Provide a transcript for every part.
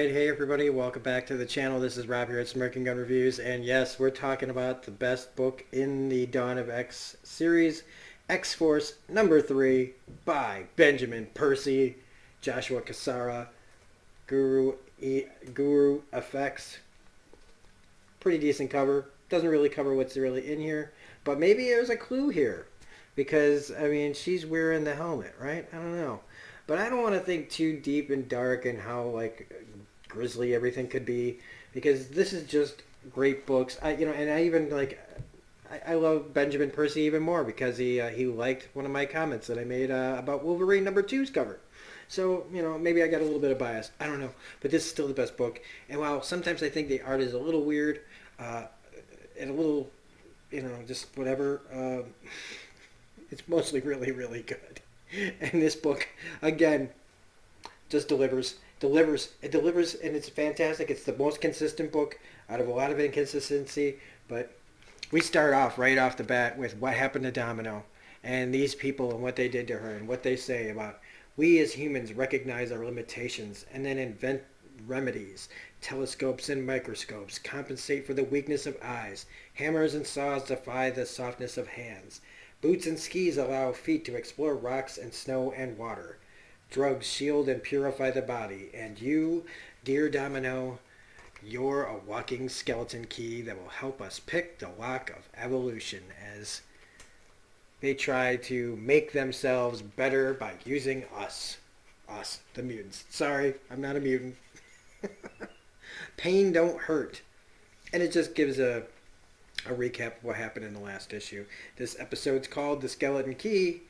Alright, hey everybody, welcome back to the channel. This is Rob here at Smirking Gun Reviews, and yes, we're talking about the best book in the Dawn of X series, X-Force number 3 by Benjamin Percy, Joshua Cassara, Guru Effects. Pretty decent cover. Doesn't really cover what's really in here, but maybe there's a clue here. Because, I mean, she's wearing the helmet, right? I don't know. But I don't want to think too deep and dark and how, like, grisly everything could be. Because this is just great books. And I even, like, I love Benjamin Percy even more because he liked one of my comments that I made about Wolverine number two's cover. So, maybe I got a little bit of bias. I don't know. But this is still the best book. And while sometimes I think the art is a little weird and a little, just whatever, it's mostly really, really good. And this book, again, just delivers. It delivers, and it's fantastic. It's the most consistent book out of a lot of inconsistency. But we start off right off the bat with what happened to Domino and these people and what they did to her and what they say about we as humans recognize our limitations and then invent remedies, telescopes and microscopes, compensate for the weakness of eyes, hammers and saws defy the softness of hands. Boots and skis allow feet to explore rocks and snow and water. Drugs shield and purify the body. And you, dear Domino, you're a walking skeleton key that will help us pick the lock of evolution as they try to make themselves better by using us. Us, the mutants. Sorry, I'm not a mutant. Pain don't hurt. And it just gives a recap of what happened in the last issue. This episode's called The Skeleton Key,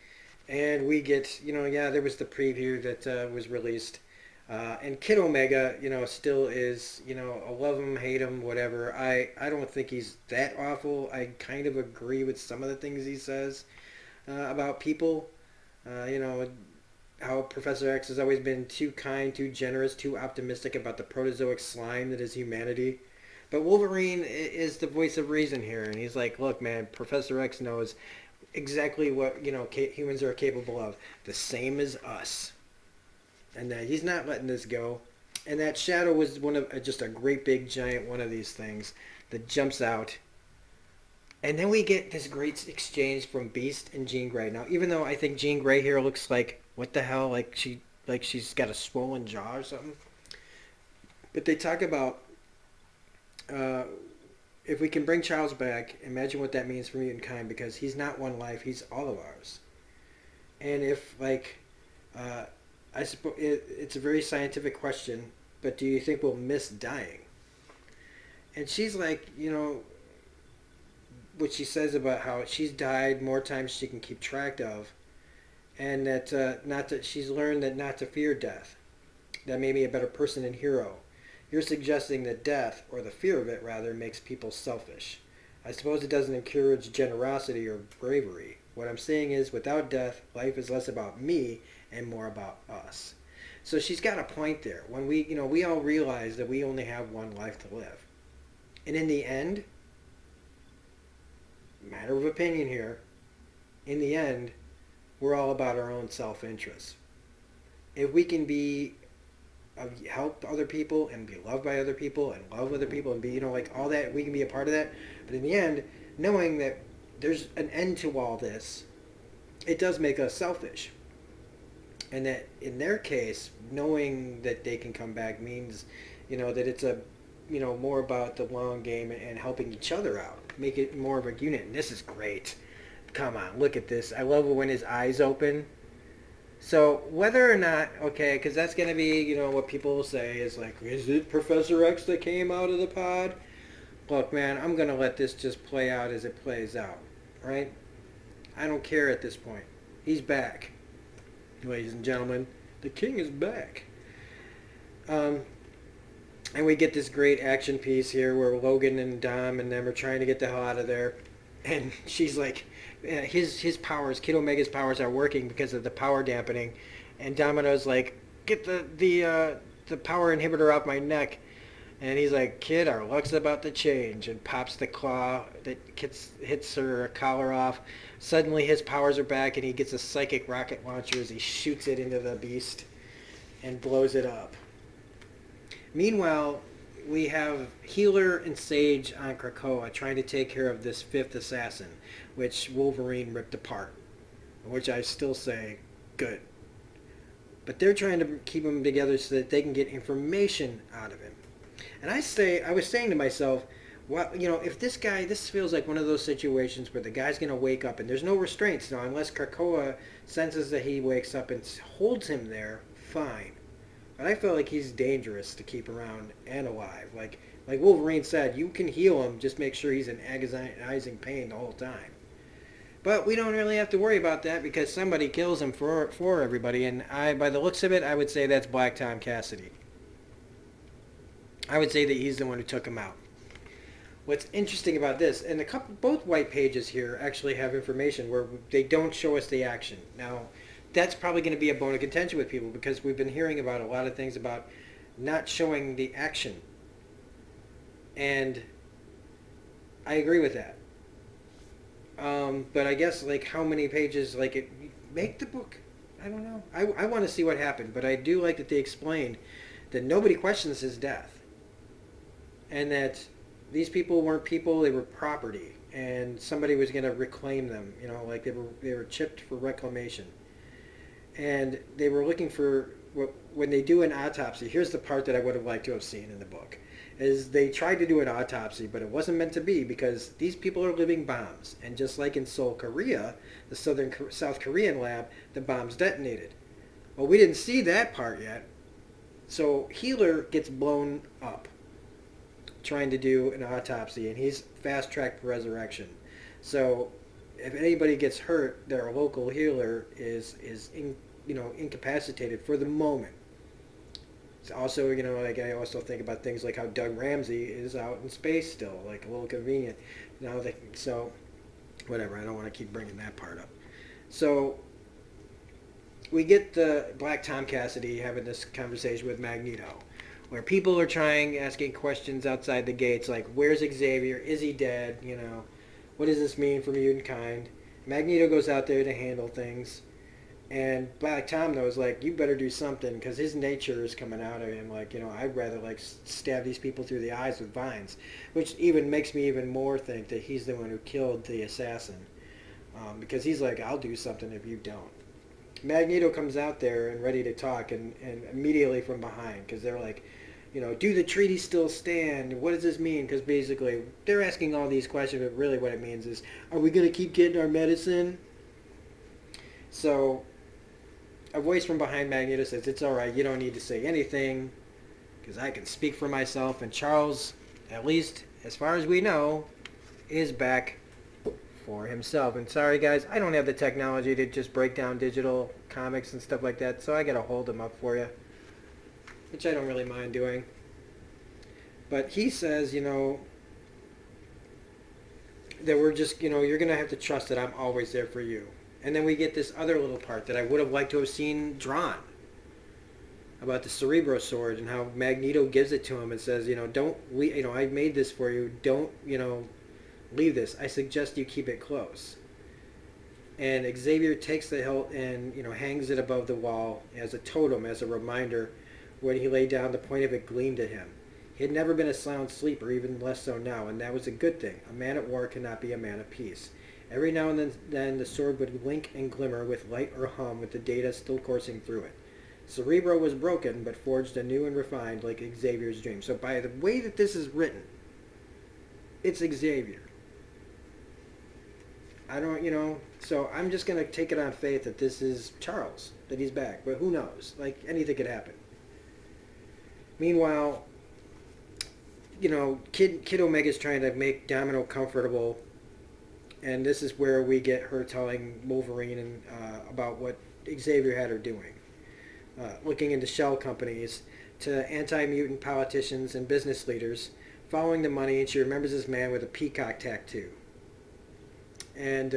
and we get, there was the preview that was released. And Kid Omega, still is, I love him, hate him, whatever. I don't think he's that awful. I kind of agree with some of the things he says about people. How Professor X has always been too kind, too generous, too optimistic about the protozoic slime that is humanity. But Wolverine is the voice of reason here, and he's like, look, man, Professor X knows exactly what, humans are capable of. The same as us. And he's not letting this go. And that shadow was just a great big giant one of these things that jumps out. And then we get this great exchange from Beast and Jean Grey. Now, even though I think Jean Grey here looks like, what the hell, like she's got a swollen jaw or something. But they talk about, if we can bring Charles back, imagine what that means for mutant kind, because he's not one life, he's all of ours. And if, I suppose it's a very scientific question, but do you think we'll miss dying? And she's like, what she says about how she's died more times she can keep track of, and that she's learned that not to fear death. That made me a better person and hero. You're suggesting that death, or the fear of it rather, makes people selfish. I suppose it doesn't encourage generosity or bravery. What I'm saying is, without death, life is less about me and more about us. So she's got a point there. When we all realize that we only have one life to live. And in the end, matter of opinion here, in the end, we're all about our own self-interest. If we can help other people and be loved by other people and love other people and be, all that, we can be a part of that. But in the end, knowing that there's an end to all this, it does make us selfish. And that in their case, knowing that they can come back means, that it's more about the long game and helping each other out. Make it more of a unit. And this is great. Come on, look at this. I love it when his eyes open. So whether or not, okay, because that's going to be, what people will say is like, is it Professor X that came out of the pod? Look, man, I'm going to let this just play out as it plays out, right? I don't care at this point. He's back. Ladies and gentlemen, the king is back. And we get this great action piece here where Logan and Dom and them are trying to get the hell out of there. And she's like, his powers, Kid Omega's powers are working because of the power dampening. And Domino's like, get the power inhibitor off my neck. And he's like, kid, our luck's about to change. And pops the claw that hits her collar off. Suddenly his powers are back and he gets a psychic rocket launcher as he shoots it into the beast and blows it up. Meanwhile, we have Healer and Sage on Krakoa trying to take care of this fifth assassin, which Wolverine ripped apart. Which I still say, good. But they're trying to keep him together so that they can get information out of him. And I was saying to myself, well, if this guy, this feels like one of those situations where the guy's going to wake up and there's no restraints now, unless Krakoa senses that he wakes up and holds him there, fine. But I feel like he's dangerous to keep around and alive. Like Wolverine said, you can heal him, just make sure he's in agonizing pain the whole time. But we don't really have to worry about that because somebody kills him for everybody. And by the looks of it, I would say that's Black Tom Cassidy. I would say that he's the one who took him out. What's interesting about this, and both white pages here actually have information where they don't show us the action. Now, that's probably going to be a bone of contention with people because we've been hearing about a lot of things about not showing the action. And I agree with that. But I guess, how many pages, make the book. I don't know. I want to see what happened, but I do like that they explained that nobody questions his death. And that these people weren't people, they were property. And somebody was going to reclaim them, they were chipped for reclamation. And they were looking for, when they do an autopsy, here's the part that I would have liked to have seen in the book, is they tried to do an autopsy, but it wasn't meant to be because these people are living bombs. And just like in Seoul, Korea, the South Korean lab, the bombs detonated. Well, we didn't see that part yet. So Healer gets blown up trying to do an autopsy, and he's fast-tracked for resurrection. So if anybody gets hurt, their local healer is incapacitated for the moment. It's also, I also think about things like how Doug Ramsey is out in space still, a little convenient. So, whatever, I don't want to keep bringing that part up. So, we get the Black Tom Cassidy having this conversation with Magneto, where people are asking questions outside the gates, like, where's Xavier? Is he dead? What does this mean for mutant kind? Magneto goes out there to handle things. And Black Tom knows, you better do something because his nature is coming out of him. I'd rather, stab these people through the eyes with vines, which even makes me even more think that he's the one who killed the assassin. Because he's like, I'll do something if you don't. Magneto comes out there and ready to talk, and immediately from behind, because they're like, do the treaty still stand? What does this mean? Because basically, they're asking all these questions, but really what it means is, are we going to keep getting our medicine? So a voice from behind Magneto says, it's all right, you don't need to say anything, because I can speak for myself. And Charles, at least as far as we know, is back for himself. And sorry guys, I don't have the technology to just break down digital comics and stuff like that, so I gotta hold them up for you, which I don't really mind doing. But he says, that we're just, you're gonna have to trust that I'm always there for you. And then we get this other little part that I would have liked to have seen drawn about the Cerebro sword and how Magneto gives it to him and says, I made this for you. Don't, leave this. I suggest you keep it close. And Xavier takes the hilt and, hangs it above the wall as a totem, as a reminder. When he lay down, the point of it gleamed at him. He had never been a sound sleeper, even less so now, and that was a good thing. A man at war cannot be a man at peace. Every now and then the sword would blink and glimmer with light or hum with the data still coursing through it. Cerebro was broken, but forged anew and refined like Xavier's dream. So by the way that this is written, it's Xavier. I don't, so I'm just going to take it on faith that this is Charles, that he's back. But who knows? Anything could happen. Meanwhile, Kid Omega's trying to make Domino comfortable. And this is where we get her telling Wolverine about what Xavier had her doing. Looking into shell companies, to anti-mutant politicians and business leaders, following the money, and she remembers this man with a peacock tattoo. And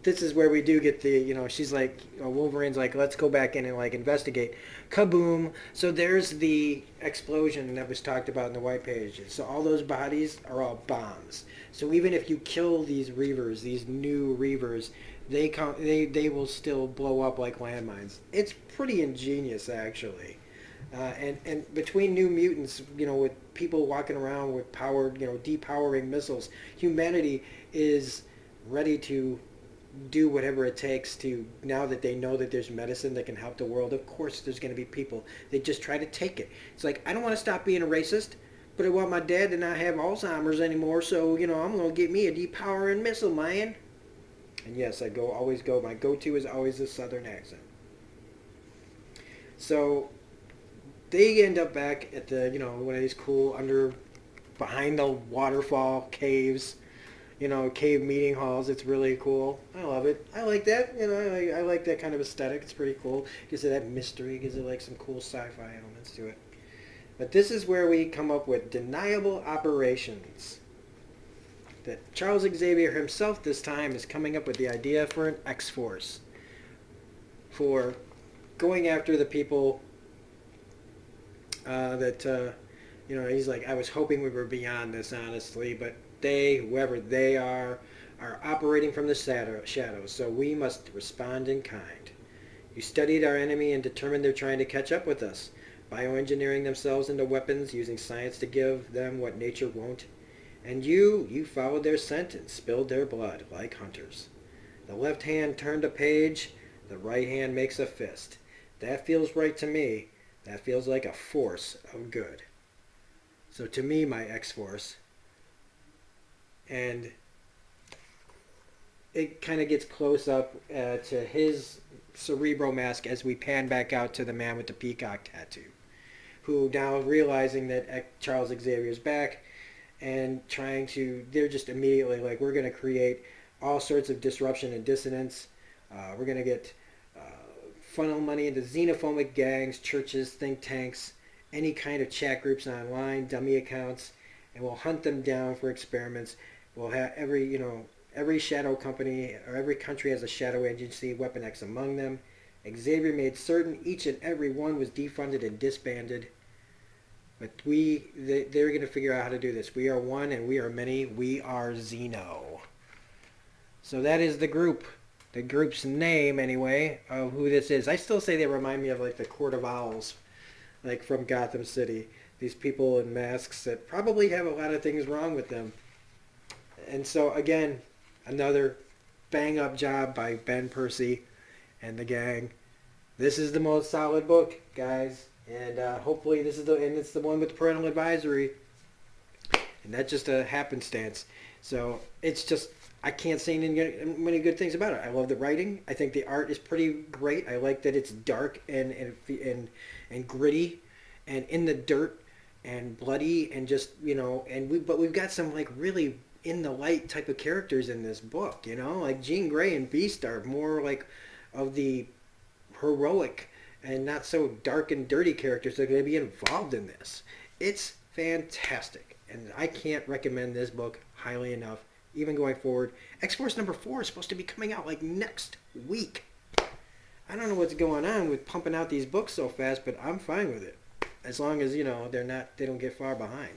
this is where we do get the, she's like, Wolverine's like, let's go back in and investigate. Kaboom! So there's the explosion that was talked about in the white pages. So all those bodies are all bombs. So even if you kill these reavers, these new reavers, they will still blow up like landmines. It's pretty ingenious, actually. And between New Mutants, with people walking around with powered, depowering missiles, humanity is ready to do whatever it takes to, now that they know that there's medicine that can help the world. Of course there's going to be people that just try to take it. It's like, I don't want to stop being a racist, but I want my dad to not have Alzheimer's anymore, so I'm going to get me a depowering missile, man. And yes, my go-to is always the southern accent. So they end up back at the, one of these cool behind the waterfall caves, cave meeting halls. It's really cool. I love it. I like that. I like that kind of aesthetic. It's pretty cool. Gives it that mystery. Gives it like some cool sci-fi elements to it. But this is where we come up with deniable operations. That Charles Xavier himself this time is coming up with the idea for an X-Force. For going after the people he's like, I was hoping we were beyond this, honestly, but they, whoever they are operating from the shadows, so we must respond in kind. You studied our enemy and determined they're trying to catch up with us, bioengineering themselves into weapons, using science to give them what nature won't. And you followed their scent and spilled their blood like hunters. The left hand turned a page, the right hand makes a fist. That feels right to me. That feels like a force of good. So to me, my X-Force, and it kind of gets close up to his Cerebro mask as we pan back out to the man with the peacock tattoo, who now realizing that Charles Xavier's back and they're just immediately like, we're going to create all sorts of disruption and dissonance. We're going to get funnel money into xenophobic gangs, churches, think tanks, any kind of chat groups online, dummy accounts, and we'll hunt them down for experiments. We'll have every shadow company or every country has a shadow agency, Weapon X among them. Xavier made certain each and every one was defunded and disbanded. But they're going to figure out how to do this. We are one and we are many. We are Xeno. So that is the group. The group's name, anyway, of who this is. I still say they remind me of like the Court of Owls, like from Gotham City. These people in masks that probably have a lot of things wrong with them. And so, again, another bang-up job by Ben Percy and the gang. This is the most solid book, guys. And hopefully it's the one with the parental advisory. And that's just a happenstance. So it's just, I can't say many good things about it. I love the writing. I think the art is pretty great. I like that it's dark and gritty and in the dirt and bloody and just, but we've got some like really in the light type of characters in this book, like Jean Grey and Beast are more like of the heroic and not so dark and dirty characters that are going to be involved in this. It's fantastic, and I can't recommend this book highly enough, even going forward. X-Force number 4 is supposed to be coming out like next week. I don't know what's going on with pumping out these books so fast, but I'm fine with it, as long as they don't get far behind.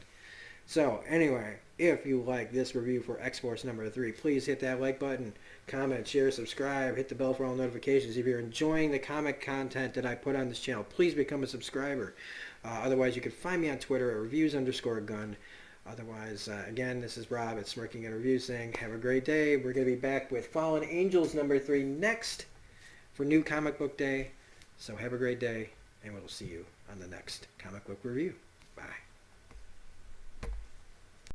So anyway, if you like this review for X-Force number 3, please hit that like button, comment, share, subscribe, hit the bell for all notifications. If you're enjoying the comic content that I put on this channel, please become a subscriber. Otherwise, you can find me on Twitter at reviews_gun. Otherwise, again, this is Rob at Smirking at Review saying, have a great day. We're going to be back with Fallen Angels number 3 next for New Comic Book Day. So have a great day, and we'll see you on the next comic book review. Bye.